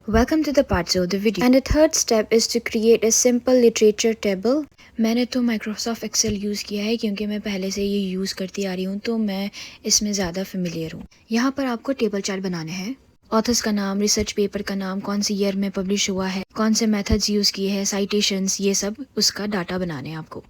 Welcome to the parts of the video. And the third step is to create a simple literature table. मैंने तो Microsoft Excel use किया है क्योंकि मैं पहले से ये यूज़ करती आ रही हूँ, तो मैं इसमें ज़्यादा फेमिलियर हूँ। यहाँ पर आपको टेबल चार्ट बनाने हैं। ऑथर्स का नाम, रिसर्च पेपर का नाम, कौन सी ईयर में पब्लिश हुआ है, कौन से मेथड्स यूज़ किए हैं, साइटेशंस, ये सब उसका डाटा बनाने हैं आपको।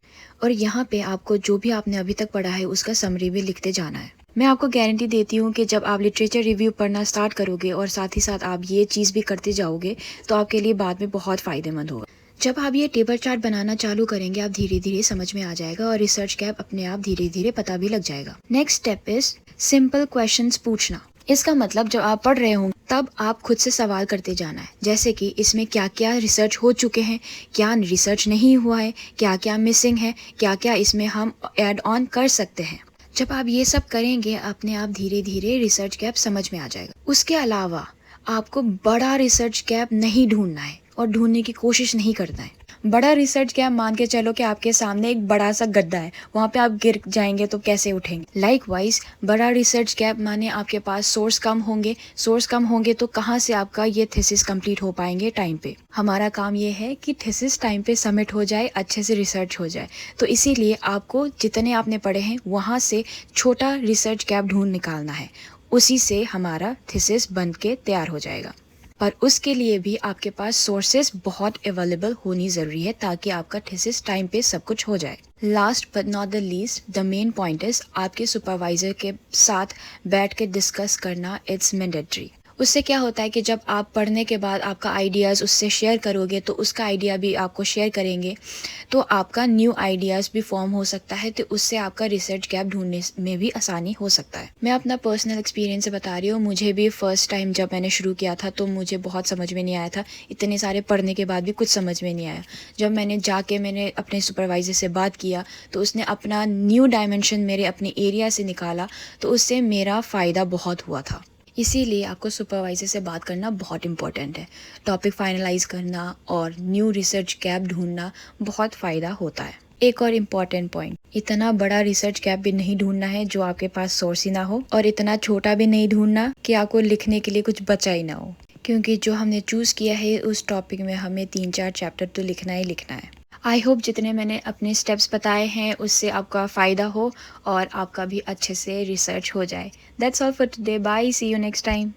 और यहाँ पे आपको जो भी आपने अभी तक पढ़ा है उसका समरी भी लिखते जाना है। मैं आपको गारंटी देती हूँ कि जब आप लिटरेचर रिव्यू पढ़ना स्टार्ट करोगे और साथ ही साथ आप ये चीज़ भी करते जाओगे तो आपके लिए बाद में बहुत फ़ायदेमंद होगा। जब आप ये टेबल चार्ट बनाना चालू करेंगे आप धीरे धीरे समझ में आ जाएगा और रिसर्च गैप अपने आप धीरे धीरे पता भी लग जाएगा। Next step is simple questions पूछना। इसका मतलब जब आप पढ़ रहे होंगे तब आप खुद से सवाल करते जाना है, जैसे कि इसमें क्या क्या रिसर्च हो चुके हैं, क्या रिसर्च नहीं हुआ है, क्या क्या मिसिंग है, क्या क्या इसमें हम ऐड ऑन कर सकते हैं। जब आप ये सब करेंगे अपने आप धीरे धीरे रिसर्च गैप समझ में आ जाएगा। उसके अलावा आपको बड़ा रिसर्च गैप नहीं ढूंढना है और ढूंढने की कोशिश नहीं करना है। बड़ा रिसर्च गैप मान के चलो कि आपके सामने एक बड़ा सा गड्ढा है, वहाँ पे आप गिर जाएंगे तो कैसे उठेंगे। लाइकवाइज बड़ा रिसर्च गैप माने आपके पास सोर्स कम होंगे तो कहाँ से आपका ये थीसिस कंप्लीट हो पाएंगे टाइम पे। हमारा काम ये है कि थीसिस टाइम पे सबमिट हो जाए, अच्छे से रिसर्च हो जाए। तो इसीलिए आपको जितने आपने पढ़े हैं वहाँ से छोटा रिसर्च गैप ढूंढ निकालना है, उसी से हमारा थीसिस बन के तैयार हो जाएगा। पर उसके लिए भी आपके पास सोर्सेज बहुत अवेलेबल होनी ज़रूरी है ताकि आपका थीसिस टाइम पे सब कुछ हो जाए। Last but not the least the main point is आपके सुपरवाइजर के साथ बैठ के डिस्कस करना इट्स मैंडेटरी। उससे क्या होता है कि जब आप पढ़ने के बाद आपका आइडियाज़ उससे शेयर करोगे तो उसका आइडिया भी आपको शेयर करेंगे, तो आपका न्यू आइडियाज़ भी फॉर्म हो सकता है, तो उससे आपका रिसर्च गैप ढूंढने में भी आसानी हो सकता है। मैं अपना पर्सनल एक्सपीरियंस से बता रही हूँ। मुझे भी फर्स्ट टाइम जब मैंने शुरू किया था तो मुझे बहुत समझ में नहीं आया था, इतने सारे पढ़ने के बाद भी कुछ समझ में नहीं आया। जब मैंने अपने सुपरवाइज़र से बात किया तो उसने अपना न्यू डायमेंशन मेरे अपने एरिया से निकाला, तो उससे मेरा फ़ायदा बहुत हुआ था। इसीलिए आपको सुपरवाइज़र से बात करना बहुत इंपॉर्टेंट है। टॉपिक फाइनलाइज करना और न्यू रिसर्च गैप ढूंढना बहुत फ़ायदा होता है। एक और इम्पॉर्टेंट पॉइंट, इतना बड़ा रिसर्च गैप भी नहीं ढूंढना है जो आपके पास सोर्स ही ना हो, और इतना छोटा भी नहीं ढूंढना कि आपको लिखने के लिए कुछ बचा ही ना हो, क्योंकि जो हमने चूज़ किया है उस टॉपिक में हमें 3-4 चैप्टर तो लिखना ही लिखना है। आई होप जितने मैंने अपने स्टेप्स बताए हैं उससे आपका फ़ायदा हो और आपका भी अच्छे से रिसर्च हो जाए। That's all for today. Bye, see you next time.